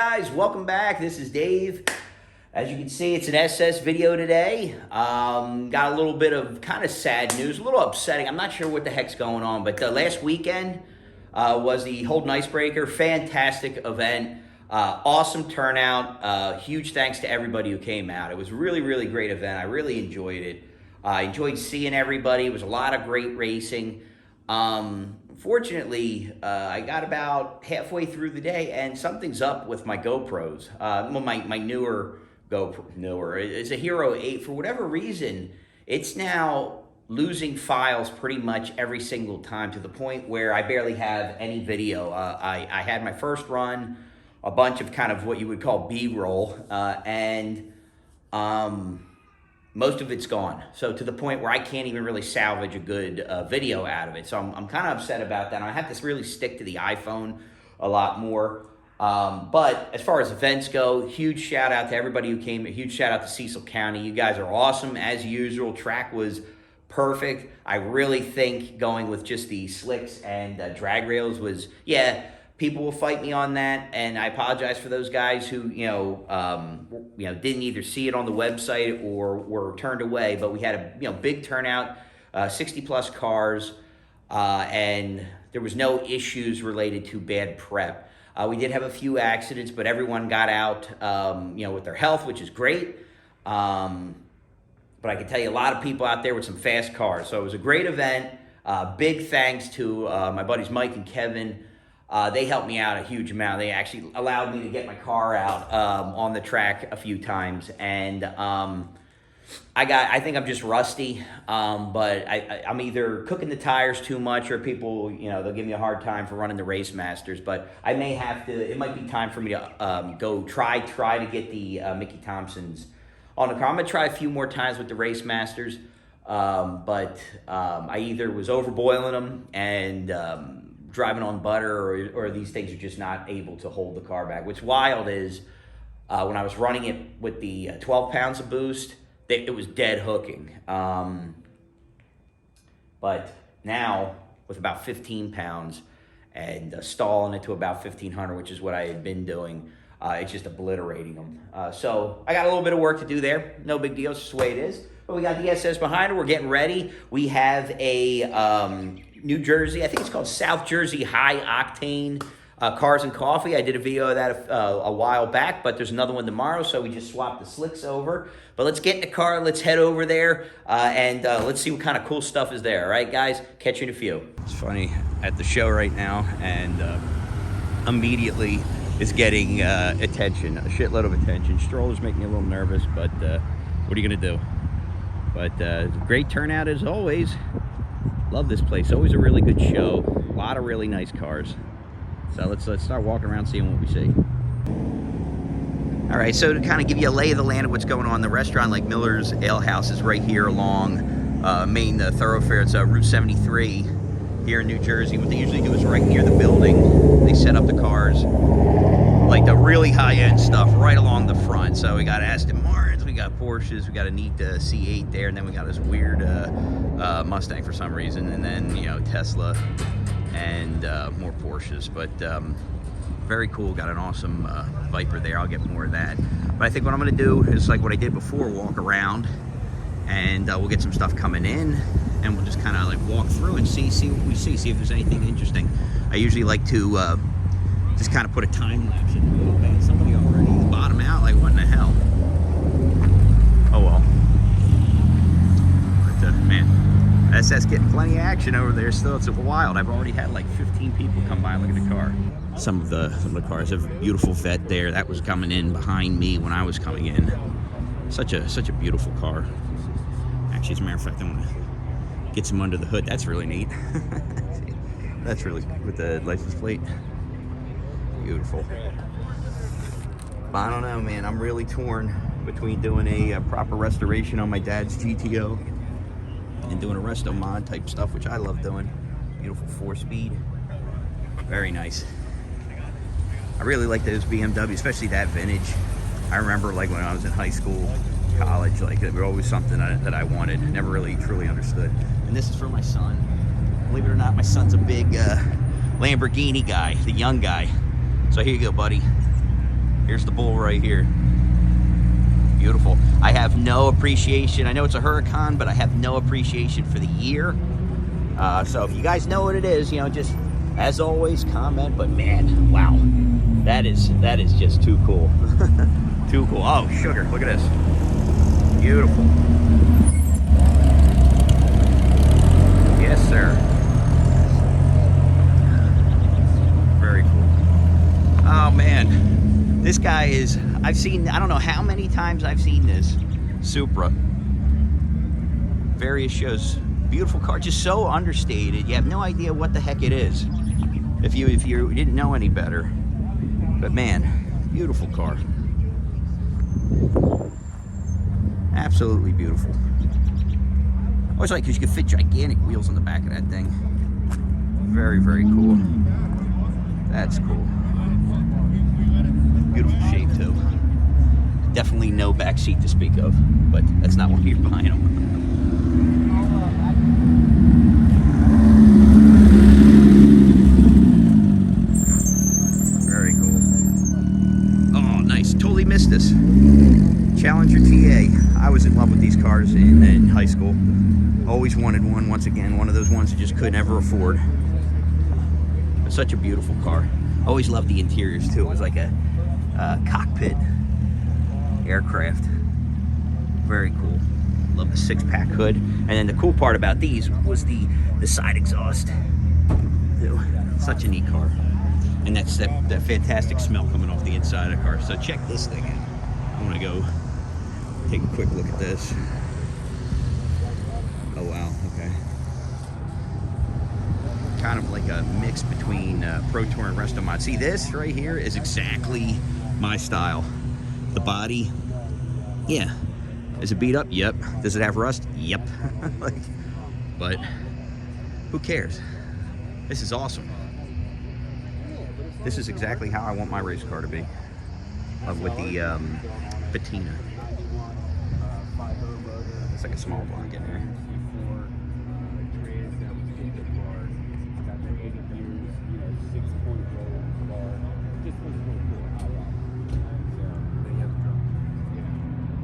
guys? Welcome back. This is Dave. As you can see, it's an SS video today. Got a little bit of kind of sad news, a little upsetting. I'm not sure what the heck's going on, but last weekend was the Holden Icebreaker. Fantastic event. Awesome turnout. Huge thanks to everybody who came out. It was really, really great event. I really enjoyed it. I enjoyed seeing everybody. It was a lot of great racing. Fortunately, I got about halfway through the day and something's up with my GoPros. Well, my newer GoPro, it's a Hero 8. For whatever reason, it's now losing files pretty much every single time to the point where I barely have any video. I had my first run, a bunch of kind of what you would call B-roll, and most of it's gone. So to the point where I can't even really salvage a good video out of it. So I'm kind of upset about that. I have to really stick to the iPhone a lot more. But as far as events go, huge shout out to everybody who came. A huge shout out to Cecil County. You guys are awesome as usual. Track was perfect. I really think going with just the slicks and drag rails was, yeah, people will fight me on that, and I apologize for those guys who, didn't either see it on the website or were turned away. But we had a big turnout, 60 plus cars, and there was no issues related to bad prep. We did have a few accidents, but everyone got out, with their health, which is great. But I can tell you a lot of people out there with some fast cars. So it was a great event. Big thanks to my buddies Mike and Kevin. They helped me out a huge amount. They actually allowed me to get my car out on the track a few times, and I think I'm just rusty. But I'm either cooking the tires too much, or people, they'll give me a hard time for running the Race Masters. But I may have to. It might be time for me to go try to get the Mickey Thompsons on the car. I'm gonna try a few more times with the Race Masters, but I either was overboiling them and driving on butter, or these things are just not able to hold the car back. What's wild is when I was running it with the 12 pounds of boost, it was dead hooking. But now with about 15 pounds and stalling it to about 1,500, which is what I had been doing, it's just obliterating them. So I got a little bit of work to do there. No big deal, it's just the way it is. But we got the SS behind her. We're getting ready. We have a New Jersey, I think it's called South Jersey High Octane Cars and Coffee. I did a video of that a while back, but there's another one tomorrow, so we just swapped the slicks over. But let's get in the car, let's head over there, and let's see what kind of cool stuff is there. All right, guys, catch you in a few. It's funny, at the show right now, and immediately is getting attention, a shitload of attention. Strollers make me a little nervous, but what are you gonna do? But great turnout as always. Love this place. Always a really good show. A lot of really nice cars. So let's start walking around seeing what we see. All right, so to kind of give you a lay of the land of what's going on, the restaurant like Miller's Ale House is right here along main thoroughfare. It's Route 73 here in New Jersey. What they usually do is right near the building, they set up the cars, like the really high-end stuff right along the front. So we got Aston Martins, we got Porsches, we got a neat C8 there, and then we got this weird Mustang for some reason, and then Tesla and more Porsches. But very cool. Got an awesome Viper there. I'll get more of that. But I think what I'm going to do is like what I did before, walk around, and we'll get some stuff coming in, and we'll just kind of like walk through and see what we see if there's anything interesting. I usually like to just kind of put a time lapse in it. Okay, somebody already bottom out. Like, what in the hell? Oh well. But man, SS getting plenty of action over there still. It's wild. I've already had like 15 people come by and look at the car. Some of the cars have a beautiful vet there. That was coming in behind me when I was coming in. Such a beautiful car. Actually, as a matter of fact, I want to get some under the hood. That's really neat. That's really with the license plate. Beautiful. But I don't know, man. I'm really torn between doing a proper restoration on my dad's GTO and doing a resto mod type stuff, which I love doing. Beautiful 4-speed. Very nice. I really like those BMW, especially that vintage. I remember like when I was in high school, college, like they were always something that I wanted. Never really truly understood. And this is for my son. Believe it or not, my son's a big Lamborghini guy, the young guy. So here you go, buddy. Here's the bull right here. Beautiful. I have no appreciation. I know it's a Huracan, but I have no appreciation for the year. So if you guys know what it is, you know, just as always comment. But man, wow, that is just too cool. Too cool. Oh, sugar! Look at this. Beautiful. Yes, sir. Very cool. Oh man, this guy is. I've seen. I don't know how many times I've seen this Supra. Various shows. Beautiful car, just so understated. You have no idea what the heck it is if you didn't know any better. But man, beautiful car. Absolutely beautiful. I always like because you can fit gigantic wheels on the back of that thing. Very, very cool. That's cool. Beautiful shape too. Definitely no back seat to speak of, but that's not why you're buying them. Very cool. Oh, nice. Totally missed this. Challenger TA. I was in love with these cars in high school. Always wanted one. Once again, one of those ones I just could never afford. It's such a beautiful car. Always loved the interiors too. It was like a cockpit aircraft. Very cool. Love the 6-pack hood. And then the cool part about these was the side exhaust. Ew, such a neat car. And that's that fantastic smell coming off the inside of the car. So check this thing out. I want to go take a quick look at this. Oh wow, okay. Kind of like a mix between Pro Tour and Resto Mod. See, this right here is exactly my style. The body, yeah. Is it beat up? Yep. Does it have rust? Yep. Like, but who cares? This is awesome. This is exactly how I want my race car to be. With the patina. It's like a small block in there.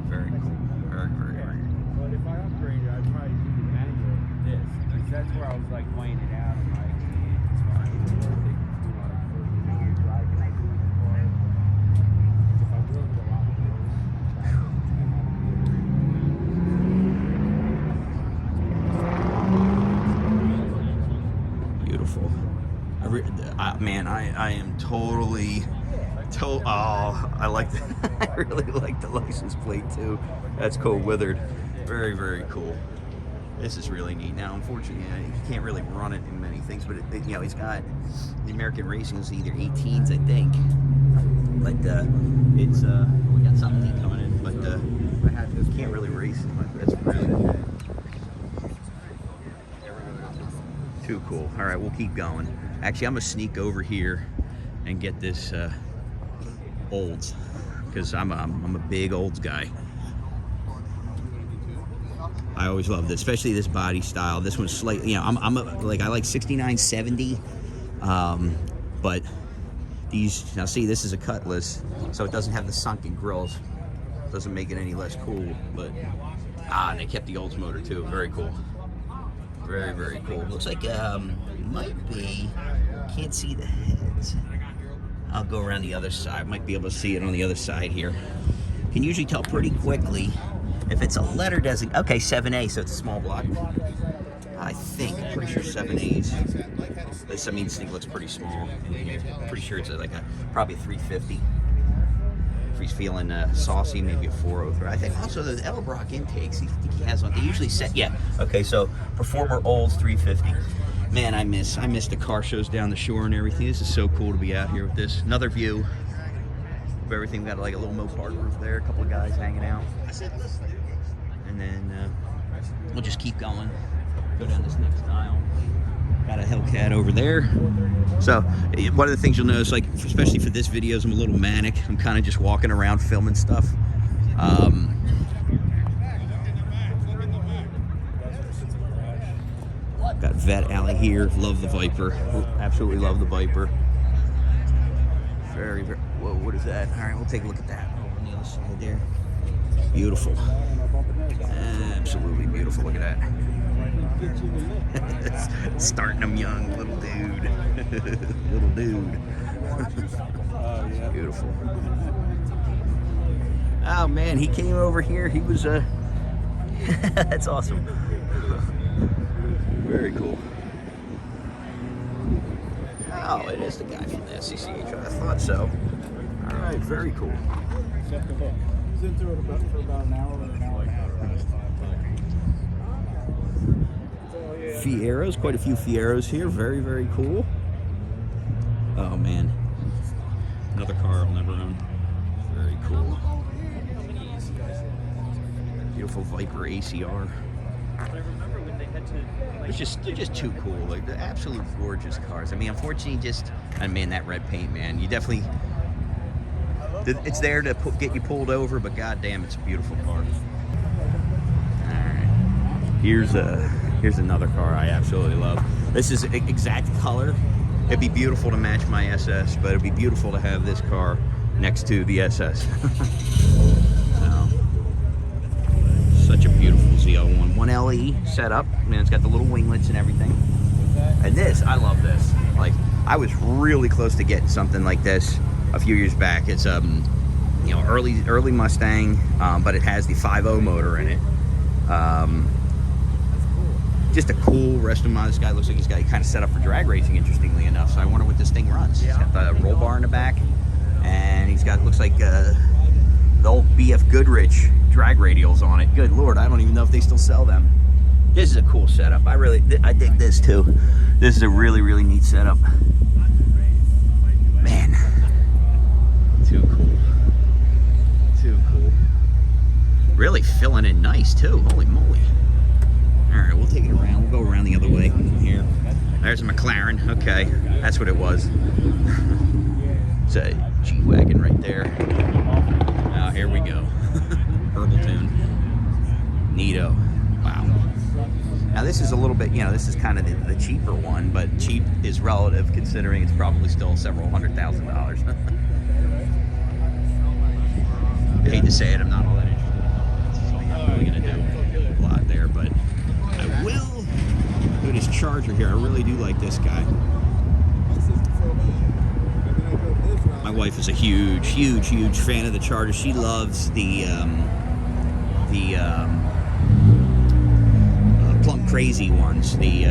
Very cool. Very, very, very cool. But if I upgraded, I'd probably do the manual of this. Because that's where I was like weighing it out. I'm like, it's fine. It's worth it. You know, for me, driving, I do the car. If I drove it a lot more. Beautiful. Man, I am totally. Oh, I like that. I really like the license plate too. That's cool, withered. Very, very cool. This is really neat. Now, unfortunately, you can't really run it in many things, but you know, he's got the American Racing is either 18s, I think. But it's we got something neat coming in, but I can't really race it. But that's really too cool. All right, we'll keep going. Actually, I'm gonna sneak over here and get this Olds, because I'm a big Olds guy. I always loved it, especially this body style. This one's slightly, you know, I like 69, 70, but these, now see, this is a Cutlass, so it doesn't have the sunken grills. Doesn't make it any less cool, but and they kept the Olds motor too. Very cool. Very, very cool. Looks like might be, can't see the heads. I'll go around the other side. Might be able to see it on the other side here. Can usually tell pretty quickly if it's a letter designation. Okay, 7A, so it's a small block. I think, I'm pretty sure 7As. This, I mean, this thing looks pretty small. Pretty sure it's like probably a 350. If he's feeling saucy, maybe a 403. I think also the Elbrock intakes he has on. They usually set, yeah. Okay, so Performer Olds 350. Man, I miss the car shows down the shore and everything. This is so cool to be out here with this. Another view of everything. We got like a little Mopar roof there, a couple of guys hanging out. And then we'll just keep going. Go down this next aisle. Got a Hellcat over there. So one of the things you'll notice, like especially for this video, is I'm a little manic. I'm kind of just walking around filming stuff. Got Vet Alley here. Love the Viper. Absolutely love the Viper. Very, very. Whoa, what is that? All right, we'll take a look at that. Oh, on the other side there. Beautiful. Absolutely beautiful. Look at that. Starting them young, little dude. Little dude. Beautiful. Oh man, he came over here. He was that's awesome. Very cool. Oh, it is the guy from the SJHO. I thought so. All right, very cool. Check the book. He was into it for about an hour and a half. Fieros, quite a few Fieros here. Very, very cool. Oh man, another car I'll never own. Very cool. Beautiful Viper ACR. They're just too cool. Like, they're absolute gorgeous cars. I mean, unfortunately, man, that red paint, man. You definitely, it's there to get you pulled over, but goddamn, it's a beautiful car. All right, here's another car I absolutely love. This is exact color. It'd be beautiful to match my SS, but it'd be beautiful to have this car next to the SS. Such a beautiful ZL1. 1LE setup. Man, it's got the little winglets and everything. And this, I love this. Like, I was really close to getting something like this a few years back. It's early Mustang, but it has the 5.0 motor in it. Just a cool resto mod. This guy looks like he's got kind of set up for drag racing, interestingly enough. So I wonder what this thing runs. He's got the roll bar in the back, and he's got, looks like the old BF Goodrich drag radials on it. Good Lord, I don't even know if they still sell them. This is a cool setup. I dig this too. This is a really, really neat setup. Man, too cool. Too cool. Really filling in nice too. Holy moly. All right, we'll take it around. We'll go around the other way here. There's a McLaren. Okay, that's what it was. It's a G-Wagon right there. Oh, here we go. Herbal tune. Neato. Wow. Now this is a little bit, this is kind of the cheaper one, but cheap is relative considering it's probably still several $100,000. I hate to say it, I'm not all that interested. I'm not really going to do a lot there, but I will. Look at his Charger here. I really do like this guy. My wife is a huge, huge, huge fan of the Charger. She loves the Plum Crazy ones, the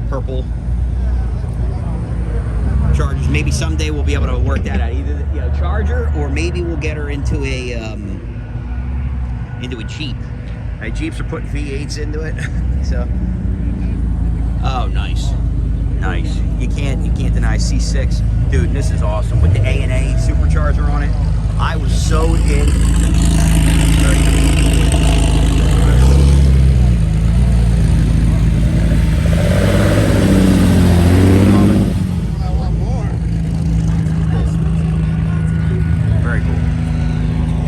purple Chargers. Maybe someday we'll be able to work that out. Either the Charger, or maybe we'll get her into a Jeep. Right, Jeeps are putting V8s into it, so. Oh, nice. Nice. You can't deny C6. Dude, this is awesome. With the A&A supercharger on it, I was so in. Very cool.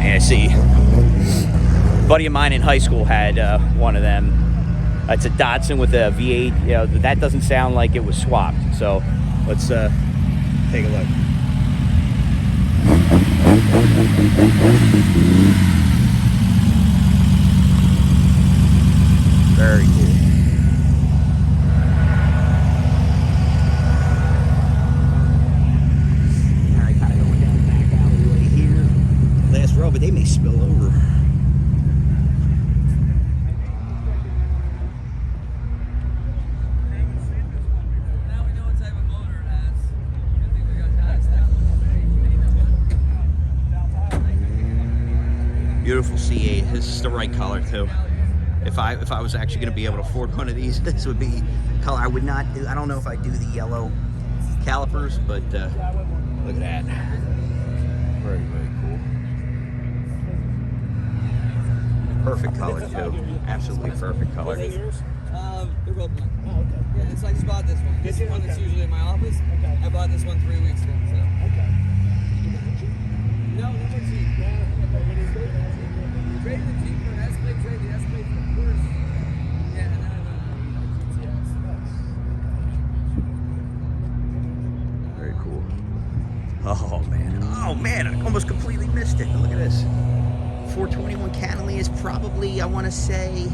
And I see a buddy of mine in high school had one of them. It's a Datsun with a V8. That doesn't sound like it was swapped. So let's take a look. Very cool. All right, kind of going down the back alleyway here. Last row, but they may spill over. Beautiful C8. This is the right color too. If I was actually going to be able to afford one of these, this would be color. I would not do. I don't know if I do the yellow calipers, but look at that. Very, very cool. Perfect color too. Absolutely perfect color. They're both mine. Oh, okay. Yeah, so I just bought this one. This is one that's usually in my office. Okay. I bought this one 3 weeks ago. So. Okay. No, never cheap. Traded the Jeep for an Escalade, traded the Escalade for a Porsche. Yeah, and then Very cool. Oh man, I almost completely missed it. Look at this. 421 Cantley is probably, I want to say,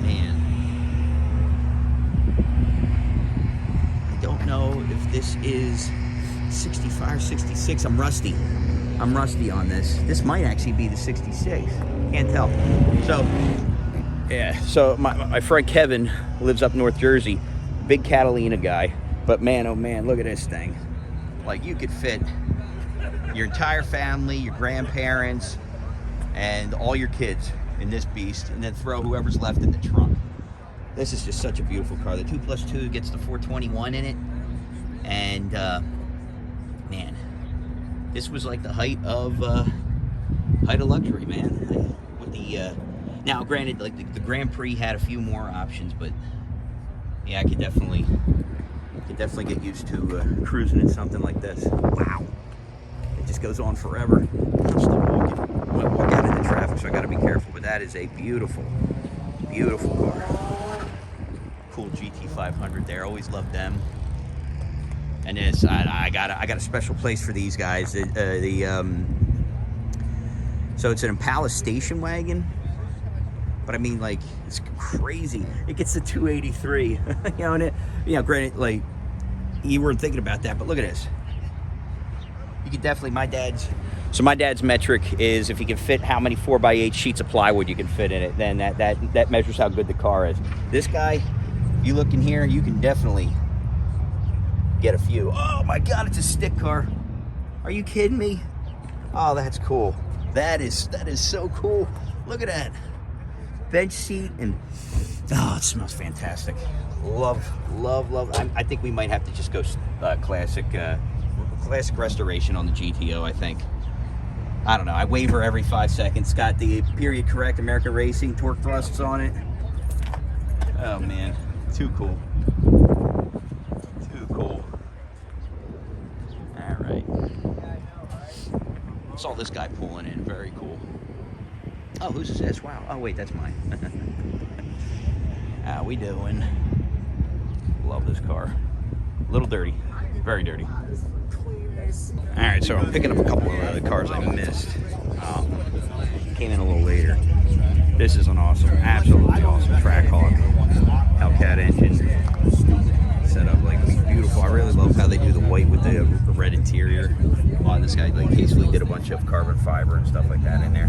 man, I don't know if this is 65, 66. I'm rusty on this. This might actually be the 66. Can't tell. So, yeah. So my friend Kevin lives up North Jersey. Big Catalina guy. But man, oh man, look at this thing. Like, you could fit your entire family, your grandparents, and all your kids in this beast, and then throw whoever's left in the trunk. This is just such a beautiful car. The 2+2 gets the 421 in it, and man, this was like the height of luxury, man. With the now, granted, like the Grand Prix had a few more options, but yeah, I could definitely get used to cruising in something like this. Wow. It just goes on forever. I'm still walking. I'm gonna walk out into traffic, so I gotta be careful, but that is a beautiful, beautiful car. Cool GT500 there, always loved them. And this, I got a special place for these guys. So it's an Impala station wagon, but I mean, like, it's crazy. It gets the 283, and granted, like, you weren't thinking about that, but look at this. You could definitely, my dad's metric is if you can fit how many 4x8 sheets of plywood you can fit in it, then that measures how good the car is. This guy, you look in here, you can definitely get a few. Oh my God, it's a stick car. Are you kidding me? Oh, that's cool. That is so cool. Look at that. Bench seat, and oh, it smells fantastic. Love. I think we might have to just go classic restoration on the GTO, I think. I don't know. I waver every 5 seconds. Got the period correct American Racing torque thrusts on it. Oh man, too cool. Too cool. All right. Saw this guy pulling in. Very cool. Oh, who's this? Wow. Oh wait, that's mine. How we doing? Love this car. A little dirty. Very dirty. Alright, so I'm picking up a couple of the cars I missed. Came in a little later. This is an awesome, absolutely awesome Trackhawk Hellcat engine setup. Like, beautiful. I really love how they do the white with the red interior. This guy like basically did a bunch of carbon fiber and stuff like that in there.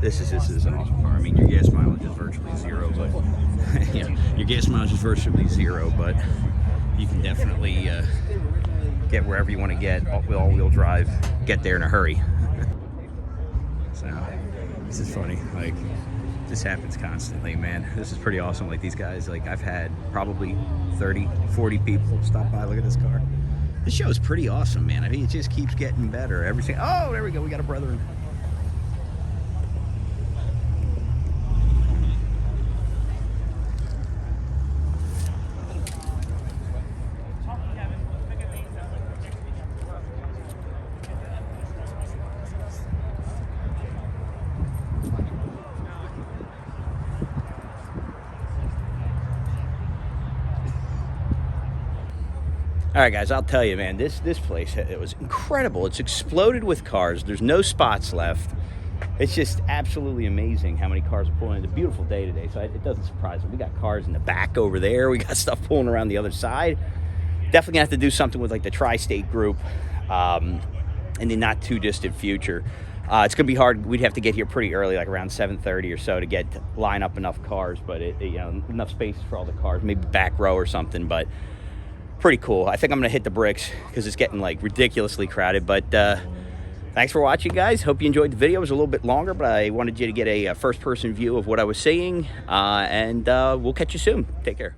This is an awesome car. I mean, your gas mileage is virtually zero, but your gas mileage is virtually zero, but you can definitely get wherever you want to get. All-wheel drive, get there in a hurry. So this is funny. Like, this happens constantly, man. This is pretty awesome. Like, these guys, like, I've had probably 30, 40 people stop by, look at this car. This show is pretty awesome, man. I mean, it just keeps getting better. Everything. Oh, there we go. We got a brother. All right, guys, I'll tell you, man, this place, it was incredible. It's exploded with cars. There's no spots left. It's just absolutely amazing how many cars are pulling in. It's a beautiful day today, so it doesn't surprise me. We got cars in the back over there. We got stuff pulling around the other side. Definitely gonna have to do something with, like, the tri-state group in the not too distant future. It's gonna be hard. We'd have to get here pretty early, like around 7:30 or so, to line up enough cars, but enough spaces for all the cars, maybe back row or something, but pretty cool. I think I'm gonna hit the bricks because it's getting like ridiculously crowded. But thanks for watching, guys. Hope you enjoyed the video. It was a little bit longer, but I wanted you to get a first-person view of what I was seeing. And we'll catch you soon. Take care.